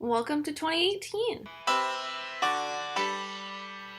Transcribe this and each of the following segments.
Welcome to 2018.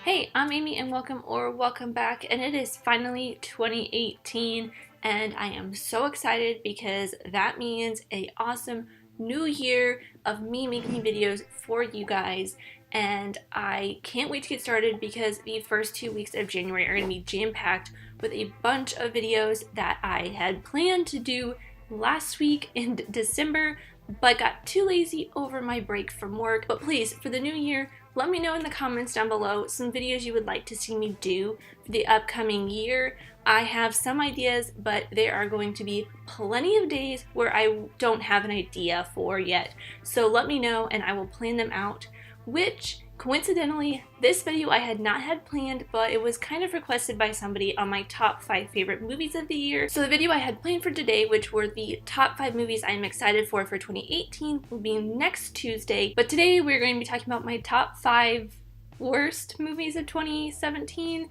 Hey, I'm Amy and welcome back, and it is finally 2018 and I am so excited because that means an awesome new year of me making videos for you guys, and I can't wait to get started because the first 2 weeks of January are going to be jam-packed with a bunch of videos that I had planned to do last week in December, but got too lazy over my break from work. But please, for the new year, let me know in the comments down below some videos you would like to see me do for the upcoming year. I have some ideas, but there are going to be plenty of days where I don't have an idea for yet. So let me know and I will plan them out, which coincidentally, this video I had not had planned, but it was kind of requested by somebody on my top 5 favorite movies of the year. So the video I had planned for today, which were the top 5 movies I'm excited for 2018, will be next Tuesday. But today we're going to be talking about my top 5 worst movies of 2017.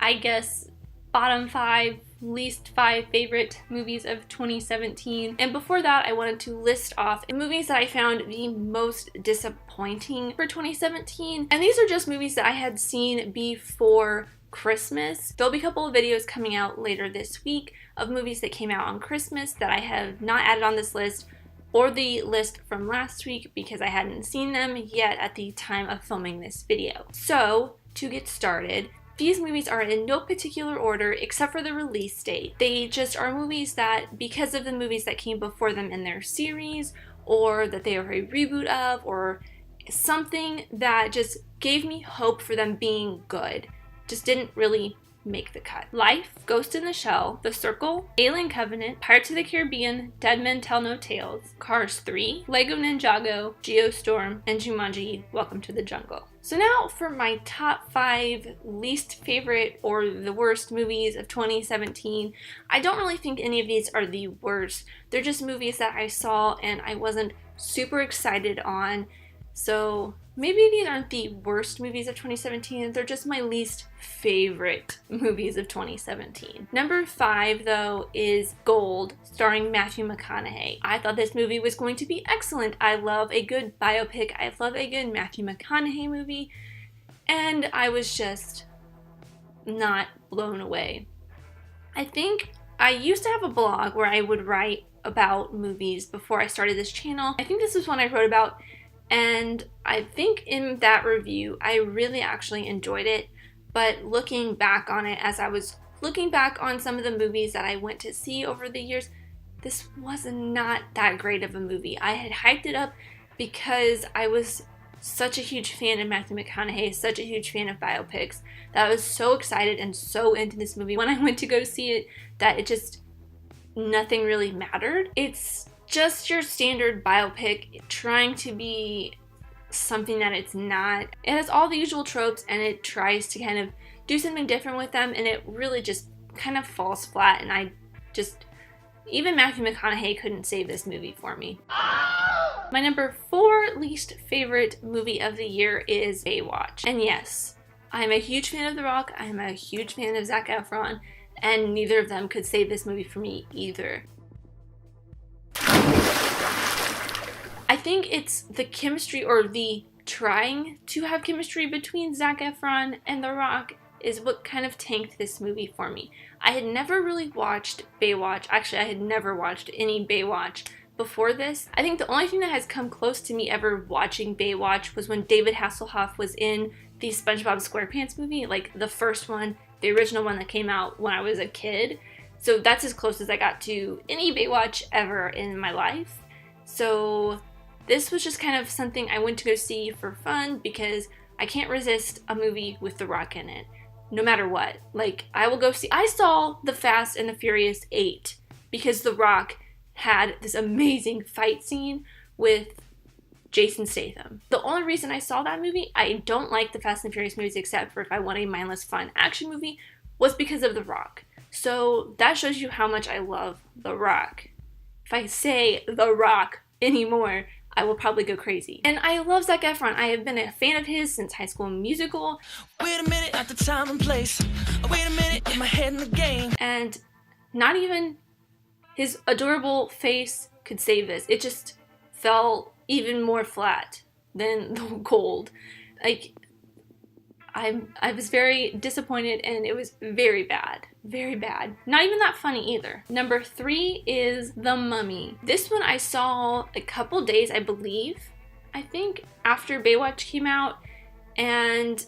I guess bottom 5, least 5 favorite movies of 2017. And before that, I wanted to list off movies that I found the most disappointing for 2017. And these are just movies that I had seen before Christmas. There'll be a couple of videos coming out later this week of movies that came out on Christmas that I have not added on this list or the list from last week because I hadn't seen them yet at the time of filming this video. So, to get started, these movies are in no particular order except for the release date. They just are movies that, because of the movies that came before them in their series, or that they are a reboot of, or something that just gave me hope for them being good, just didn't really make the cut. Life, Ghost in the Shell, The Circle, Alien Covenant, Pirates of the Caribbean, Dead Men Tell No Tales, Cars 3, Lego Ninjago, Geostorm, and Jumanji: Welcome to the Jungle. So now for my top 5 least favorite or the worst movies of 2017. I don't really think any of these are the worst. They're just movies that I saw and I wasn't super excited on. So maybe these aren't the worst movies of 2017, they're just my least favorite movies of 2017. Number 5, though, is Gold, starring Matthew McConaughey. I thought this movie was going to be excellent. I love a good biopic. I love a good Matthew McConaughey movie. And I was just not blown away. I think I used to have a blog where I would write about movies before I started this channel. I think this is one I wrote about, and I think in that review, I really actually enjoyed it. But looking back on it, as I was looking back on some of the movies that I went to see over the years, this was not that great of a movie. I had hyped it up because I was such a huge fan of Matthew McConaughey, such a huge fan of biopics, that I was so excited and so into this movie when I went to go see it that it just, nothing really mattered. It's just your standard biopic trying to be something that it's not. It has all the usual tropes and it tries to kind of do something different with them, and it really just kind of falls flat, and even Matthew McConaughey couldn't save this movie for me. My number 4 least favorite movie of the year is Baywatch. And yes, I'm a huge fan of The Rock, I'm a huge fan of Zac Efron, and neither of them could save this movie for me either. I think it's the chemistry, or the trying to have chemistry between Zac Efron and The Rock, is what kind of tanked this movie for me. I had never really watched Baywatch. Actually, I had never watched any Baywatch before this. I think the only thing that has come close to me ever watching Baywatch was when David Hasselhoff was in the SpongeBob SquarePants movie, like the first one, the original one that came out when I was a kid. So that's as close as I got to any Baywatch ever in my life. So this was just kind of something I went to go see for fun because I can't resist a movie with The Rock in it, no matter what. Like, I will go see, I saw The Fast and the Furious 8 because The Rock had this amazing fight scene with Jason Statham. The only reason I saw that movie, I don't like the Fast and Furious movies except for if I want a mindless fun action movie, was because of The Rock. So that shows you how much I love The Rock. If I say The Rock anymore, I will probably go crazy. And I love Zac Efron. I have been a fan of his since High School Musical. Wait a minute, at the time and place. Wait a minute, get my head in the game. And not even his adorable face could save this. It just fell even more flat than the Gold. Like, I was very disappointed, and it was very bad. Very bad. Not even that funny either. Number 3 is The Mummy. This one I saw a couple days, I believe, I think, after Baywatch came out. And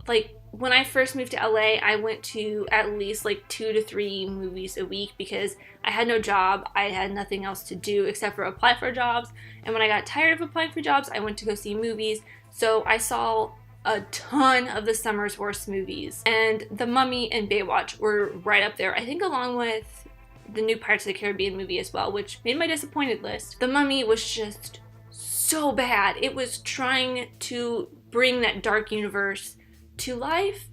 like, when I first moved to LA, I went to at least like 2 to 3 movies a week because I had no job. I had nothing else to do except for apply for jobs. And when I got tired of applying for jobs, I went to go see movies. So I saw a ton of the summer's worst movies. And The Mummy and Baywatch were right up there. I think along with the new Pirates of the Caribbean movie as well, which made my disappointed list. The Mummy was just so bad. It was trying to bring that dark universe to life,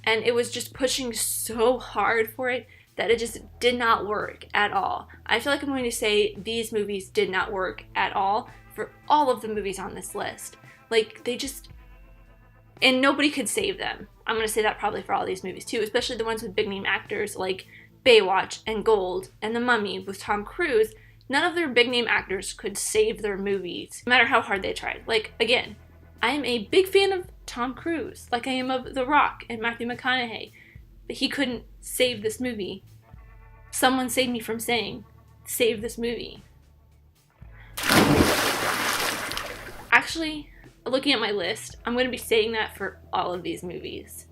and it was just pushing so hard for it that it just did not work at all. I feel like I'm going to say these movies did not work at all for all of the movies on this list. Like, they just... And nobody could save them. I'm going to say that probably for all these movies too, especially the ones with big name actors like Baywatch and Gold and The Mummy with Tom Cruise. None of their big name actors could save their movies, no matter how hard they tried. Like, again, I am a big fan of Tom Cruise, like I am of The Rock and Matthew McConaughey, but he couldn't save this movie. Someone saved me from saying, save this movie. Actually, looking at my list, I'm going to be saying that for all of these movies.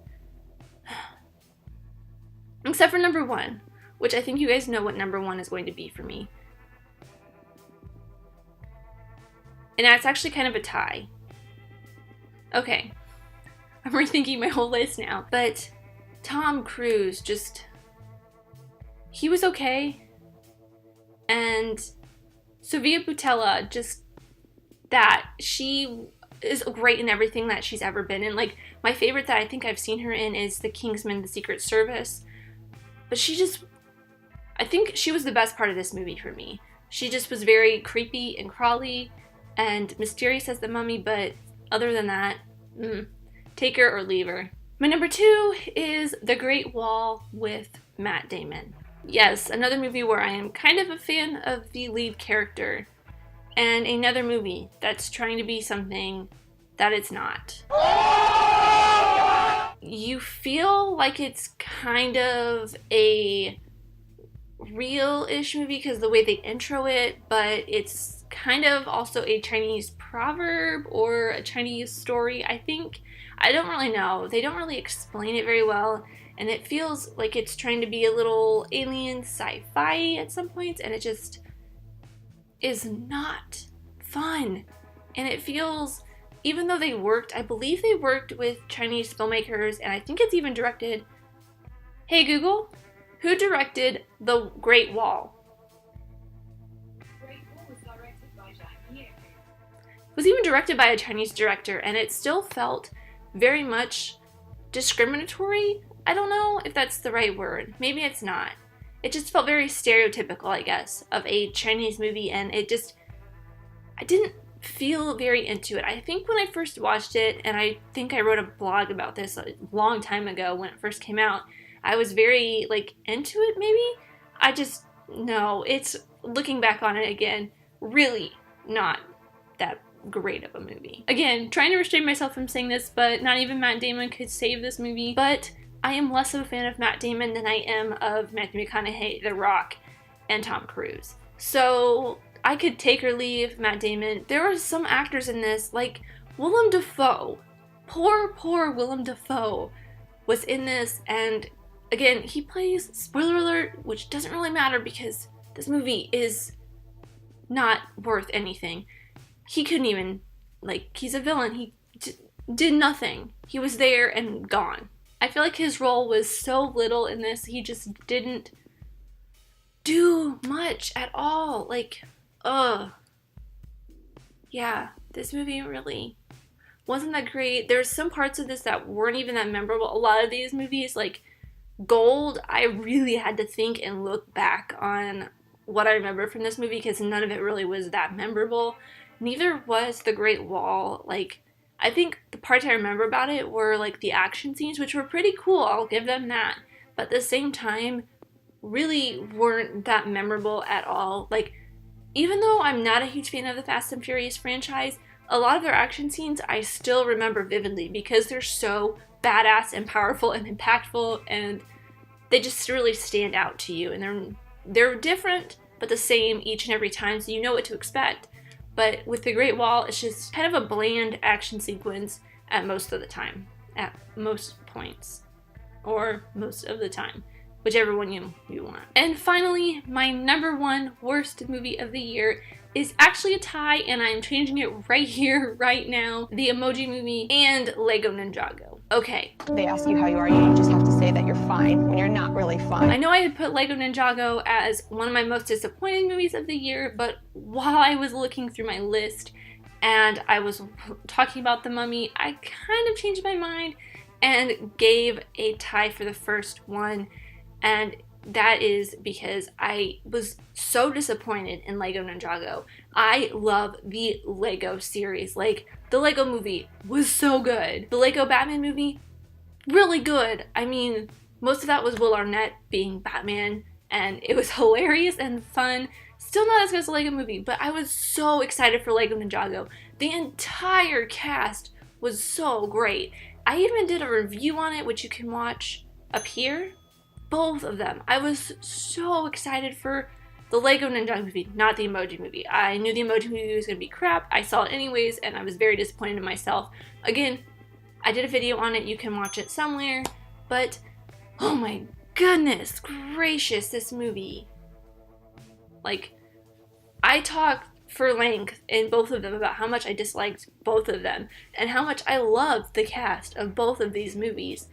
Except for number 1, which I think you guys know what number 1 is going to be for me. And that's actually kind of a tie. Okay, I'm rethinking my whole list now, but Tom Cruise just... he was okay. And Sofia Boutella, just that, she is great in everything that she's ever been in. Like, my favorite that I think I've seen her in is The Kingsman: The Secret Service. But she just... I think she was the best part of this movie for me. She just was very creepy and crawly and mysterious as the Mummy, but other than that, take her or leave her. My number 2 is The Great Wall with Matt Damon. Yes, another movie where I am kind of a fan of the lead character, and another movie that's trying to be something that it's not. You feel like it's kind of a real-ish movie because the way they intro it, but it's kind of also a Chinese proverb or a Chinese story, I think. I don't really know. They don't really explain it very well, and it feels like it's trying to be a little alien sci-fi at some points, and it just is not fun. And it feels, even though they worked, I believe they worked with Chinese filmmakers, and I think it's even directed... Hey Google, who directed The Great Wall? Was even directed by a Chinese director, and it still felt very much discriminatory. I don't know if that's the right word. Maybe it's not. It just felt very stereotypical, I guess, of a Chinese movie, and it just... I didn't feel very into it. I think when I first watched it, and I think I wrote a blog about this a long time ago when it first came out, I was very, like, into it, maybe? I just... No, it's... Looking back on it again, really not that great of a movie. Again, trying to restrain myself from saying this, but not even Matt Damon could save this movie. But I am less of a fan of Matt Damon than I am of Matthew McConaughey, The Rock, and Tom Cruise. So I could take or leave Matt Damon. There were some actors in this, like Willem Dafoe. Poor Willem Dafoe was in this, and again, he plays, spoiler alert, which doesn't really matter because this movie is not worth anything. He couldn't even, like, he's a villain. He did nothing. He was there and gone. I feel like his role was so little in this. He just didn't do much at all. Like, yeah, this movie really wasn't that great. There's some parts of this that weren't even that memorable. A lot of these movies, like Gold, I really had to think and look back on what I remember from this movie because none of it really was that memorable. Neither was The Great Wall. Like, I think the parts I remember about it were, like, the action scenes, which were pretty cool, I'll give them that. But at the same time, really weren't that memorable at all. Like, even though I'm not a huge fan of the Fast and Furious franchise, a lot of their action scenes I still remember vividly because they're so badass and powerful and impactful, and they just really stand out to you. And they're different but the same each and every time, so you know what to expect. But with The Great Wall, it's just kind of a bland action sequence at most of the time, at most points, or most of the time, whichever one you want. And finally, my number one worst movie of the year is actually a tie, and I'm changing it right here, right now. The Emoji Movie and Lego Ninjago. Okay. They ask you how you are, you just have to say that you're fine when you're not really fine. I know I had put Lego Ninjago as one of my most disappointing movies of the year, but while I was looking through my list and I was talking about The Mummy, I kind of changed my mind and gave a tie for the first one. And that is because I was so disappointed in Lego Ninjago. I love the Lego series. Like, the Lego Movie was so good. The Lego Batman movie, really good. I mean, most of that was Will Arnett being Batman, and it was hilarious and fun. Still not as good as the Lego Movie, but I was so excited for Lego Ninjago. The entire cast was so great. I even did a review on it, which you can watch up here. Both of them. I was so excited for the Lego Ninjago movie, not the Emoji Movie. I knew the Emoji Movie was going to be crap. I saw it anyways, and I was very disappointed in myself. Again, I did a video on it. You can watch it somewhere. But, oh my goodness gracious, this movie. Like, I talked for length in both of them about how much I disliked both of them and how much I loved the cast of both of these movies.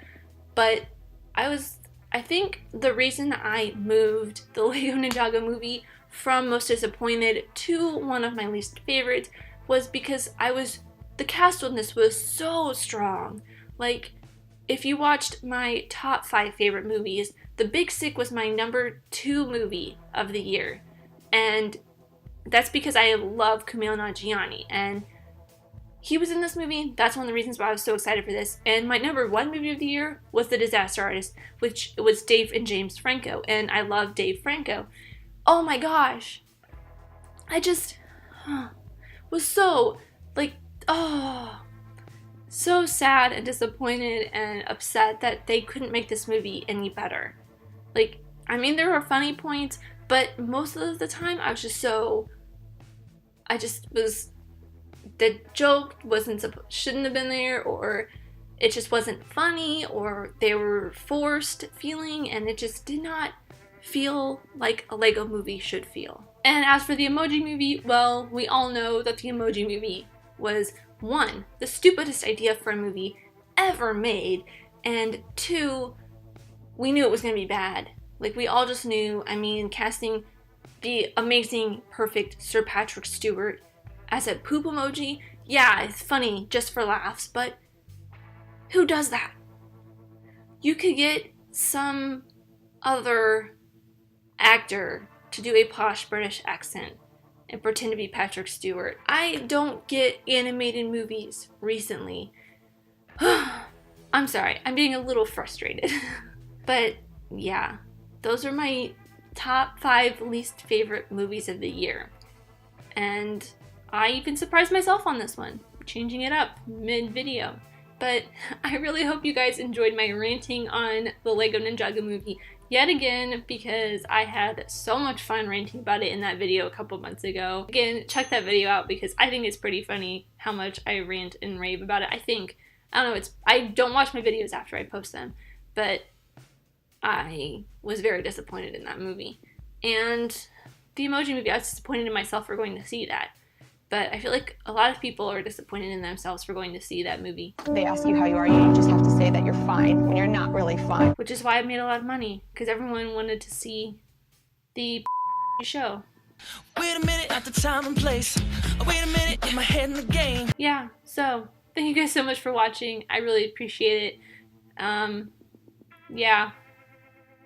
But I think the reason I moved the Lego Ninjago movie from most disappointed to one of my least favorites was because the cast on this was so strong. Like, if you watched my top 5 favorite movies, The Big Sick was my number 2 movie of the year. And that's because I love Kumail Nanjiani, and he was in this movie. That's one of the reasons why I was so excited for this. And my number 1 movie of the year was The Disaster Artist, which was Dave and James Franco, and I love Dave Franco. Oh my gosh. I just was so, so sad and disappointed and upset that they couldn't make this movie any better. Like, I mean, there were funny points, but most of the time the joke shouldn't have been there, or it just wasn't funny, or they were forced feeling, and it just did not feel like a Lego movie should feel. And as for the Emoji Movie, well, we all know that the Emoji Movie was 1, the stupidest idea for a movie ever made, and 2, we knew it was going to be bad. Like, we all just knew. I mean, casting the amazing, perfect Sir Patrick Stewart as a poop emoji, yeah, it's funny just for laughs, but who does that? You could get some other actor to do a posh British accent and pretend to be Patrick Stewart. I don't get animated movies recently. I'm sorry, I'm getting a little frustrated. But yeah, those are my top 5 least favorite movies of the year. And I even surprised myself on this one, changing it up mid-video. But I really hope you guys enjoyed my ranting on the Lego Ninjago movie yet again, because I had so much fun ranting about it in that video a couple months ago. Again, check that video out because I think it's pretty funny how much I rant and rave about it. I don't know, I don't watch my videos after I post them, but I was very disappointed in that movie. And the Emoji Movie, I was disappointed in myself for going to see that. But I feel like a lot of people are disappointed in themselves for going to see that movie. They ask you how you are, you just have to say that you're fine when you're not really fine. Which is why I made a lot of money, because everyone wanted to see the show. Wait a minute, at the time and place. Wait a minute, get my head in the game. Yeah, so thank you guys so much for watching. I really appreciate it. Yeah.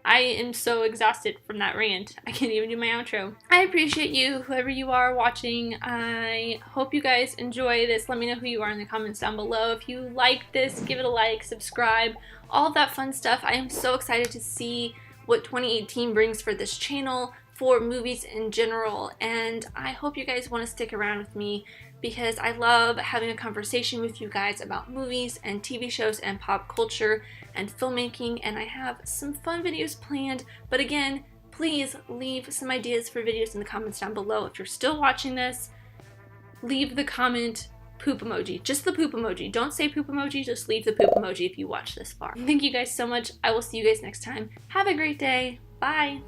I am so exhausted from that rant. I can't even do my outro. I appreciate you, whoever you are watching. I hope you guys enjoy this. Let me know who you are in the comments down below. If you like this, give it a like, subscribe, all of that fun stuff. I am so excited to see what 2018 brings for this channel, for movies in general, and I hope you guys want to stick around with me because I love having a conversation with you guys about movies and TV shows and pop culture and filmmaking, and I have some fun videos planned. But again, please leave some ideas for videos in the comments down below. If you're still watching this, leave the comment poop emoji. Just the poop emoji. Don't say poop emoji, just leave the poop emoji if you watch this far. Thank you guys so much. I will see you guys next time. Have a great day. Bye.